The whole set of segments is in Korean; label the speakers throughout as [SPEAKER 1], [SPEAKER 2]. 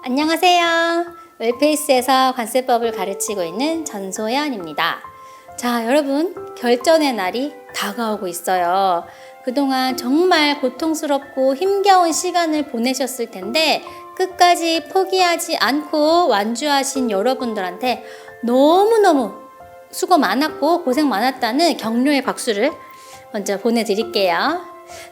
[SPEAKER 1] 안녕하세요. 웰페이스에서 관세법을 가르치고 있는 전소연입니다. 자, 여러분, 결전의 날이 다가오고 있어요. 그동안 정말 고통스럽고 힘겨운 시간을 보내셨을 텐데 끝까지 포기하지 않고 완주하신 여러분들한테 너무너무 수고 많았고 고생 많았다는 격려의 박수를 먼저 보내드릴게요.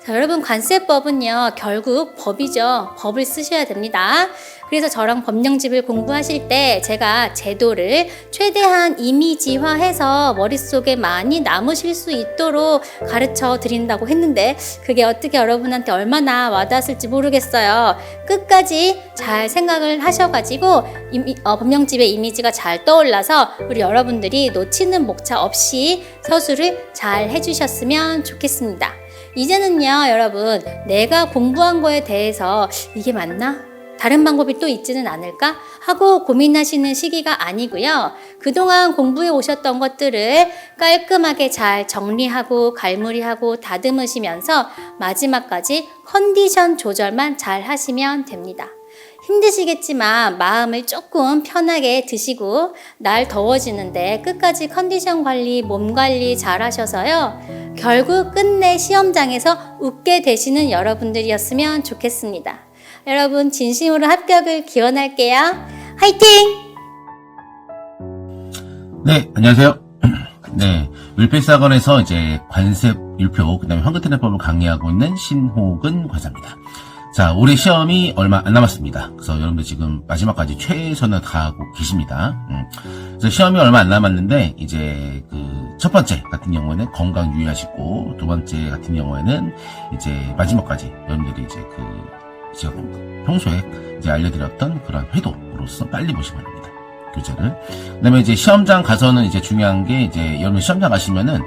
[SPEAKER 1] 자, 여러분, 관세법은요 결국 법이죠. 법을 쓰셔야 됩니다. 그래서 저랑 법령집을 공부하실 때 제가 제도를 최대한 이미지화해서 머릿속에 많이 남으실 수 있도록 가르쳐 드린다고 했는데 그게 어떻게 여러분한테 얼마나 와닿았을지 모르겠어요. 끝까지 잘 생각을 하셔가지고 법령집의 이미지가 잘 떠올라서 우리 여러분들이 놓치는 목차 없이 서술을 잘 해주셨으면 좋겠습니다. 이제는요 여러분, 내가 공부한 거에 대해서 이게 맞나? 다른 방법이 또 있지는 않을까? 하고 고민하시는 시기가 아니고요. 그동안 공부해 오셨던 것들을 깔끔하게 잘 정리하고 갈무리하고 다듬으시면서 마지막까지 컨디션 조절만 잘 하시면 됩니다. 힘드시겠지만 마음을 조금 편하게 드시고 날 더워지는데 끝까지 컨디션 관리, 몸 관리 잘 하셔서요. 결국 끝내 시험장에서 웃게 되시는 여러분들이었으면 좋겠습니다. 여러분 진심으로 합격을 기원할게요. 화이팅!
[SPEAKER 2] 네, 안녕하세요. 네, 웰페이스 학원에서 이제 관세 율표, 그 다음에 황금테네법을 강의하고 있는 신호근 과사입니다. 자, 올해 시험이 얼마 안 남았습니다. 그래서 여러분들 지금 마지막까지 최선을 다하고 계십니다. 그래서 시험이 얼마 안 남았는데, 이제 첫 번째 같은 경우에는 건강 유의하시고, 두 번째 같은 경우에는 이제 마지막까지 여러분들이 이제 제가 평소에 이제 알려드렸던 그런 회도로서 빨리 보시면 됩니다. 교재를. 그 다음에 이제 시험장 가서는 이제 중요한 게 이제 여러분 시험장 가시면은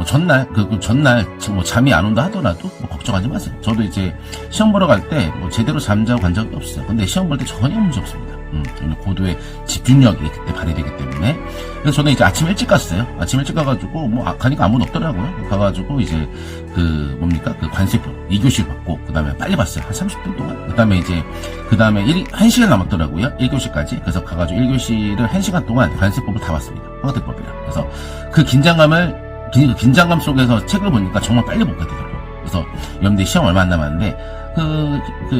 [SPEAKER 2] 전날 잠이 안 온다 하더라도 걱정하지 마세요. 저도 이제 시험 보러 갈 때 제대로 잠자고 간 적이 없어요. 근데 시험 볼 때 전혀 문제 없습니다. 고도의 집중력이 그때 발휘되기 때문에. 그래서 저는 이제 아침 일찍 갔어요. 아침 일찍 가가지고, 가니까 아무도 없더라고요. 가가지고 이제, 관세표 2교시 받고, 그 다음에 빨리 봤어요. 한 30분 동안. 그 다음에 1시간 남았더라고요. 1교시까지. 그래서 가가지고 1교시를 1시간 동안 관세법을 다 봤습니다. 황금테법이랑. 그래서 그 긴장감 속에서 책을 보니까 정말 빨리 못 가더라고요. 그래서 여러분들 시험 얼마 안 남았는데,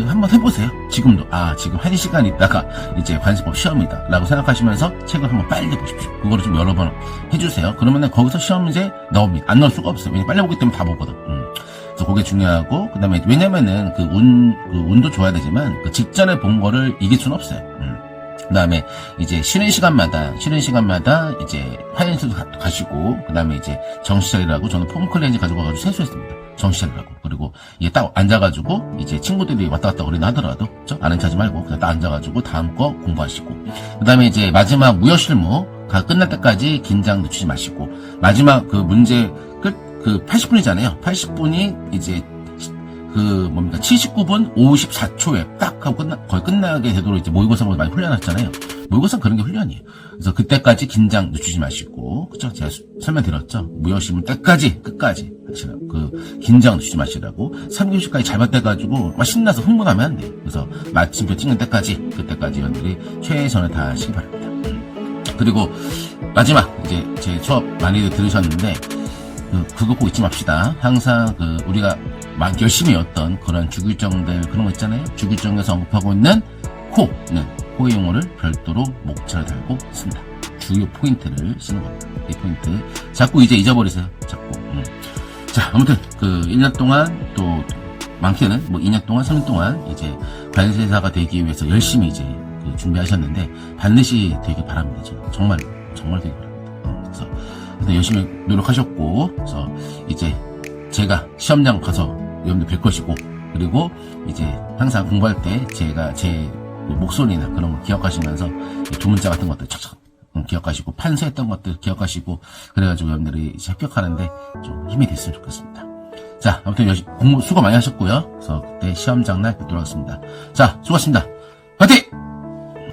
[SPEAKER 2] 한번 해보세요. 지금도. 지금 1시간 있다가 이제 관세법 시험이다. 라고 생각하시면서 책을 한번 빨리 보십시오. 그거를 좀 여러 번 해주세요. 그러면은 거기서 시험 이제 나옵니다. 안 넣을 수가 없어요. 왜냐면 빨리 보기 때문에 다 보거든. 그래서 그게 중요하고, 그 다음에 왜냐면은 운도 좋아야 되지만 직전에 본 거를 이길 수는 없어요. 그 다음에 이제 쉬는 시간마다 이제 화장실도 가시고, 그 다음에 이제 정시차리라고 저는 폼클렌즈 가지고 가가지고 세수했습니다. 정시차리라고. 그리고 이게 딱 앉아가지고 이제 친구들이 왔다 갔다 거리나 하더라도 아는 척 하지 말고 그냥 딱 앉아가지고 다음 거 공부하시고, 그 다음에 이제 마지막 무효실무가 끝날 때까지 긴장 늦추지 마시고, 마지막 문제 끝 80분이잖아요. 80분이 이제 79분 54초에 딱 하고 거의 끝나게 되도록 이제 모의고사로 많이 훈련하셨잖아요. 모의고사 그런 게 훈련이에요. 그래서 그때까지 긴장 늦추지 마시고, 그쵸? 제가 설명드렸죠? 무효시문 때까지, 끝까지 하시라고. 긴장 늦추지 마시라고. 3교시까지 잘 받대가지고, 막 신나서 흥분하면 안 돼요. 그래서 마침표 찍는 그때까지 여러분들이 최선을 다하시기 바랍니다. 그리고 마지막, 이제 제 수업 많이들 들으셨는데, 그거 꼭 잊지 맙시다. 항상 우리가 막 열심히 외웠던 그런 주규정들 그런 거 있잖아요. 주규정에서 언급하고 있는 호의 용어를 별도로 목차를 달고 씁니다. 주요 포인트를 쓰는 겁니다. 이 포인트 자꾸 이제 잊어버리세요. 자꾸. 자, 아무튼 1년 동안 또 많게는 2년 동안 3년 동안 이제 관세사가 되기 위해서 열심히 이제 준비하셨는데 반드시 되길 바랍니다. 정말 되길 바랍니다. 그래서 열심히 노력하셨고, 그래서 이제 제가 시험장 가서 여러분들 뵐 것이고, 그리고 이제 항상 공부할 때 제가 제 목소리나 그런 거 기억하시면서 두 문자 같은 것들 착착 기억하시고, 판서했던 것들 기억하시고, 그래가지고 여러분들이 이제 합격하는데 좀 힘이 됐으면 좋겠습니다. 자, 아무튼 공부 수고 많이 하셨고요. 그래서 그때 시험장 날 뵙도록 하겠습니다. 자, 수고하셨습니다. 파이팅!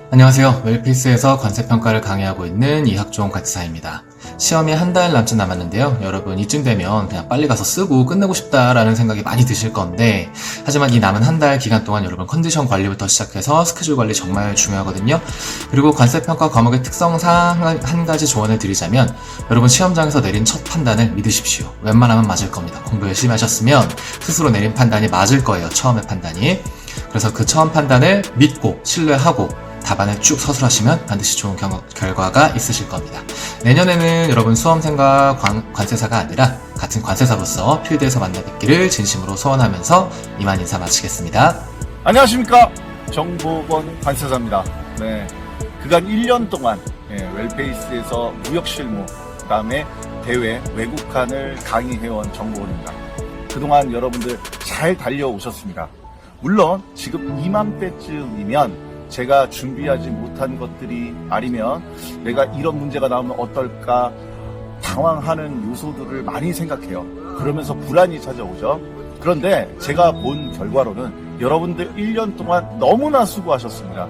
[SPEAKER 3] 안녕하세요. 웰페이스에서 관세평가를 강의하고 있는 이학종 관세사입니다. 시험이 한 달 남짓 남았는데요. 여러분 이쯤 되면 그냥 빨리 가서 쓰고 끝내고 싶다라는 생각이 많이 드실 건데, 하지만 이 남은 한 달 기간 동안 여러분 컨디션 관리부터 시작해서 스케줄 관리 정말 중요하거든요. 그리고 관세평가 과목의 특성상 한 가지 조언을 드리자면, 여러분 시험장에서 내린 첫 판단을 믿으십시오. 웬만하면 맞을 겁니다. 공부 열심히 하셨으면 스스로 내린 판단이 맞을 거예요. 처음의 판단이. 그래서 그 처음 판단을 믿고 신뢰하고 답안을 쭉 서술하시면 반드시 좋은 결과가 있으실 겁니다. 내년에는 여러분 수험생과 관세사가 아니라 같은 관세사로서 필드에서 만나 뵙기를 진심으로 소원하면서 이만 인사 마치겠습니다.
[SPEAKER 4] 안녕하십니까, 정보건 관세사입니다. 네, 그간 1년 동안 웰페이스에서 무역 실무, 그 다음에 대외 외국관을 강의해온 정보건입니다. 그동안 여러분들 잘 달려오셨습니다. 물론 지금 이맘때쯤이면 제가 준비하지 못한 것들이 아니면 내가 이런 문제가 나오면 어떨까 당황하는 요소들을 많이 생각해요. 그러면서 불안이 찾아오죠. 그런데 제가 본 결과로는 여러분들 1년 동안 너무나 수고하셨습니다.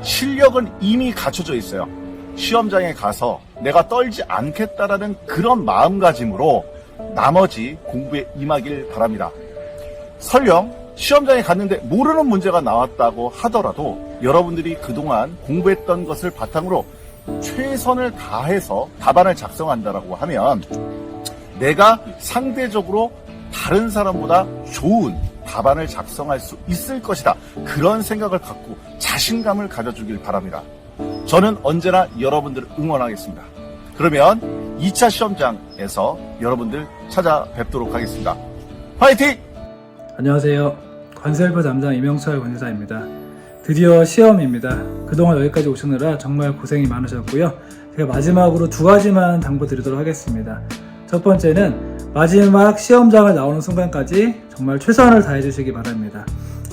[SPEAKER 4] 실력은 이미 갖춰져 있어요. 시험장에 가서 내가 떨지 않겠다라는 그런 마음가짐으로 나머지 공부에 임하길 바랍니다. 설령 시험장에 갔는데 모르는 문제가 나왔다고 하더라도 여러분들이 그동안 공부했던 것을 바탕으로 최선을 다해서 답안을 작성한다라고 하면 내가 상대적으로 다른 사람보다 좋은 답안을 작성할 수 있을 것이다. 그런 생각을 갖고 자신감을 가져주길 바랍니다. 저는 언제나 여러분들을 응원하겠습니다. 그러면 2차 시험장에서 여러분들 찾아뵙도록 하겠습니다. 화이팅!
[SPEAKER 5] 안녕하세요. 관세일보 담당 이명철 관세사입니다. 드디어 시험입니다. 그동안 여기까지 오시느라 정말 고생이 많으셨고요. 제가 마지막으로 두 가지만 당부드리도록 하겠습니다. 첫 번째는 마지막 시험장을 나오는 순간까지 정말 최선을 다해 주시기 바랍니다.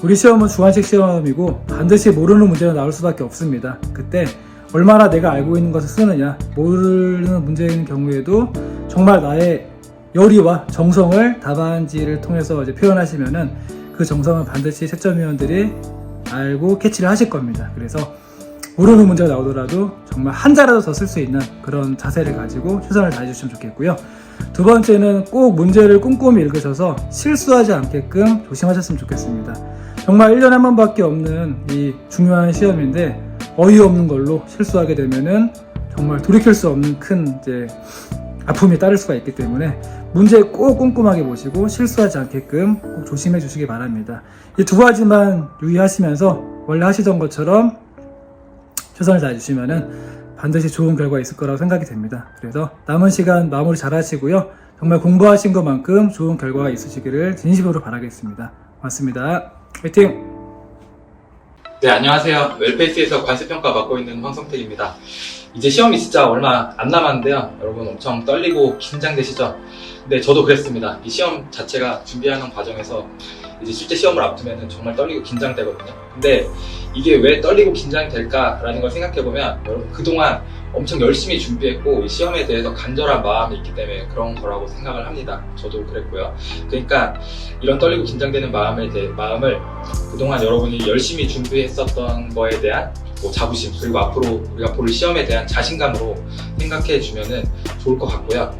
[SPEAKER 5] 우리 시험은 주관식 시험이고 반드시 모르는 문제가 나올 수밖에 없습니다. 그때 얼마나 내가 알고 있는 것을 쓰느냐, 모르는 문제인 경우에도 정말 나의 열의와 정성을 답안지를 통해서 이제 표현하시면은 그 정성은 반드시 채점위원들이 알고 캐치를 하실 겁니다. 그래서 모르는 문제가 나오더라도 정말 한 자라도 더 쓸 수 있는 그런 자세를 가지고 최선을 다해주시면 좋겠고요. 두 번째는 꼭 문제를 꼼꼼히 읽으셔서 실수하지 않게끔 조심하셨으면 좋겠습니다. 정말 1년에 한 번밖에 없는 이 중요한 시험인데 어이없는 걸로 실수하게 되면은 정말 돌이킬 수 없는 큰 이제 아픔이 따를 수가 있기 때문에 문제 꼭 꼼꼼하게 보시고 실수하지 않게끔 꼭 조심해 주시기 바랍니다. 이 두 가지만 유의하시면서 원래 하시던 것처럼 최선을 다해주시면은 반드시 좋은 결과 있을 거라고 생각이 됩니다. 그래서 남은 시간 마무리 잘 하시고요. 정말 공부하신 것만큼 좋은 결과가 있으시기를 진심으로 바라겠습니다. 고맙습니다. 화이팅!
[SPEAKER 6] 네, 안녕하세요. 웰페이스에서 관세평가 맡고 있는 황성택입니다. 이제 시험이 진짜 얼마 안 남았는데요. 여러분 엄청 떨리고 긴장되시죠? 근데 저도 그랬습니다. 이 시험 자체가 준비하는 과정에서 이제 실제 시험을 앞두면 정말 떨리고 긴장되거든요. 근데 이게 왜 떨리고 긴장이 될까라는 걸 생각해보면 여러분 그동안 엄청 열심히 준비했고 이 시험에 대해서 간절한 마음이 있기 때문에 그런 거라고 생각을 합니다. 저도 그랬고요. 그러니까 이런 떨리고 긴장되는 마음을 그동안 여러분이 열심히 준비했었던 거에 대한 자부심, 그리고 앞으로 우리가 볼 시험에 대한 자신감으로 생각해 주면은 좋을 것 같고요.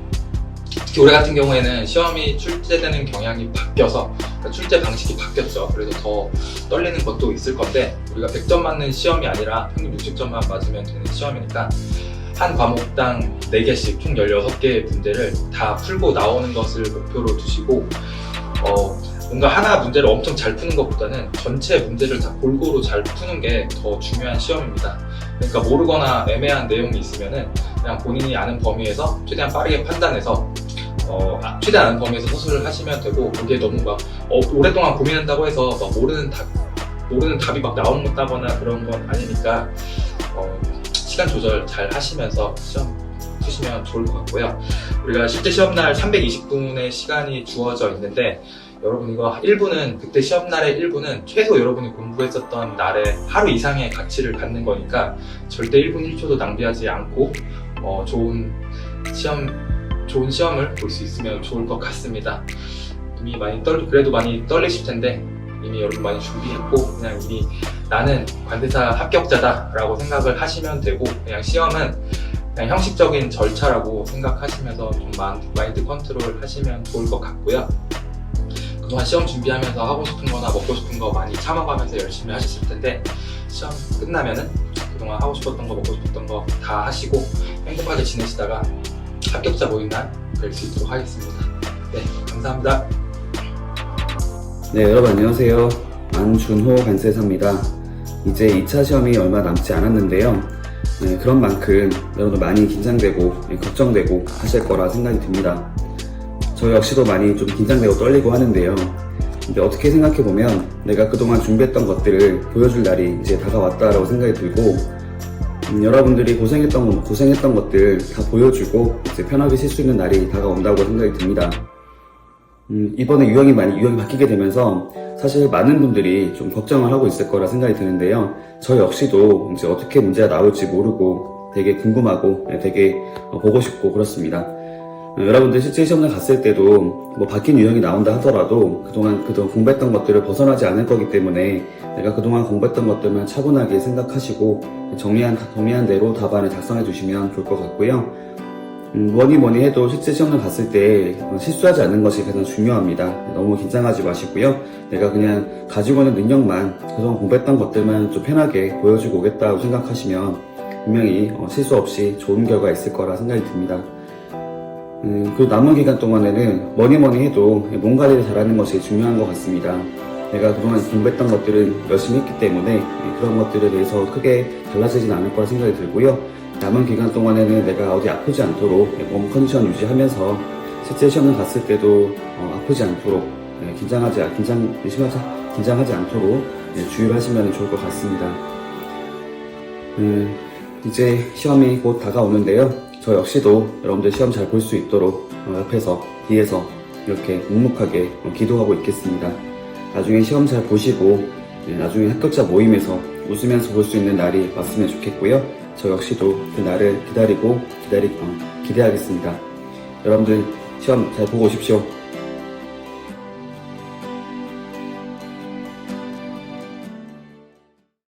[SPEAKER 6] 특히 올해 같은 경우에는 시험이 출제되는 경향이 바뀌어서, 그러니까 출제 방식이 바뀌었죠. 그래서 더 떨리는 것도 있을 건데, 우리가 100점 맞는 시험이 아니라 평균 60점만 맞으면 되는 시험이니까 한 과목당 4개씩 총 16개의 문제를 다 풀고 나오는 것을 목표로 두시고, 뭔가 하나 문제를 엄청 잘 푸는 것보다는 전체 문제를 다 골고루 잘 푸는 게 더 중요한 시험입니다. 그러니까 모르거나 애매한 내용이 있으면은 그냥 본인이 아는 범위에서 최대한 빠르게 판단해서 최대한 아는 범위에서 서술을 하시면 되고, 거기에 너무 막 오랫동안 고민한다고 해서 막 모르는 답이 막 나온다거나 그런 건 아니니까 시간 조절 잘 하시면서 시험 푸시면 좋을 것 같고요. 우리가 실제 시험날 320분의 시간이 주어져 있는데, 여러분 이거 1부는 그때 시험날의 1부는 최소 여러분이 공부했었던 날의 하루 이상의 가치를 갖는 거니까 절대 1분 1초도 낭비하지 않고 좋은 시험을 볼 수 있으면 좋을 것 같습니다. 이미 그래도 많이 떨리실 텐데 이미 여러분 많이 준비했고 그냥 이미 나는 관세사 합격자다 라고 생각을 하시면 되고, 그냥 시험은 그냥 형식적인 절차라고 생각하시면서 좀 마인드 컨트롤 하시면 좋을 것 같고요. 그동안 시험 준비하면서 하고 싶은 거나 먹고 싶은 거 많이 참아가면서 열심히 하셨을 텐데 시험 끝나면은 그동안 하고 싶었던 거 먹고 싶었던 거 다 하시고 행복하게 지내시다가 합격자 모임 날 뵐 수 있도록 하겠습니다. 네, 감사합니다.
[SPEAKER 7] 네, 여러분 안녕하세요. 안준호 관세사입니다. 이제 2차 시험이 얼마 남지 않았는데요. 네, 그런 만큼 여러분도 많이 긴장되고 걱정되고 하실 거라 생각이 듭니다. 저 역시도 많이 좀 긴장되고 떨리고 하는데요. 근데 어떻게 생각해보면 내가 그동안 준비했던 것들을 보여줄 날이 이제 다가왔다라고 생각이 들고 여러분들이 고생했던 것들 다 보여주고 이제 편하게 쉴 수 있는 날이 다가온다고 생각이 듭니다. 이번에 유형이 바뀌게 되면서 사실 많은 분들이 좀 걱정을 하고 있을 거라 생각이 드는데요. 저 역시도 이제 어떻게 문제가 나올지 모르고 되게 궁금하고 되게 보고 싶고 그렇습니다. 여러분들 실제 시험장 갔을 때도 뭐 바뀐 유형이 나온다 하더라도 그동안 공부했던 것들을 벗어나지 않을 거기 때문에 내가 그동안 공부했던 것들만 차분하게 생각하시고 정리한 대로 답안을 작성해 주시면 좋을 것 같고요. 뭐니 해도 실제 시험장 갔을 때 실수하지 않는 것이 가장 중요합니다. 너무 긴장하지 마시고요. 내가 그냥 가지고 있는 능력만 그동안 공부했던 것들만 좀 편하게 보여주고 오겠다고 생각하시면 분명히 실수 없이 좋은 결과 있을 거라 생각이 듭니다. 그 남은 기간 동안에는 뭐니 해도 몸 관리를 잘하는 것이 중요한 것 같습니다. 내가 그동안 공부했던 것들은 열심히 했기 때문에 그런 것들에 대해서 크게 달라지진 않을 거라 생각이 들고요. 남은 기간 동안에는 내가 어디 아프지 않도록 몸 컨디션 유지하면서 실제 시험을 갔을 때도 아프지 않도록 긴장하지 않도록 주의를 하시면 좋을 것 같습니다. 이제 시험이 곧 다가오는데요. 저 역시도 여러분들 시험 잘 볼 수 있도록 옆에서 뒤에서 이렇게 묵묵하게 기도하고 있겠습니다. 나중에 시험 잘 보시고 나중에 합격자 모임에서 웃으면서 볼 수 있는 날이 왔으면 좋겠고요. 저 역시도 그 날을 기대하겠습니다. 여러분들 시험 잘 보고 오십시오.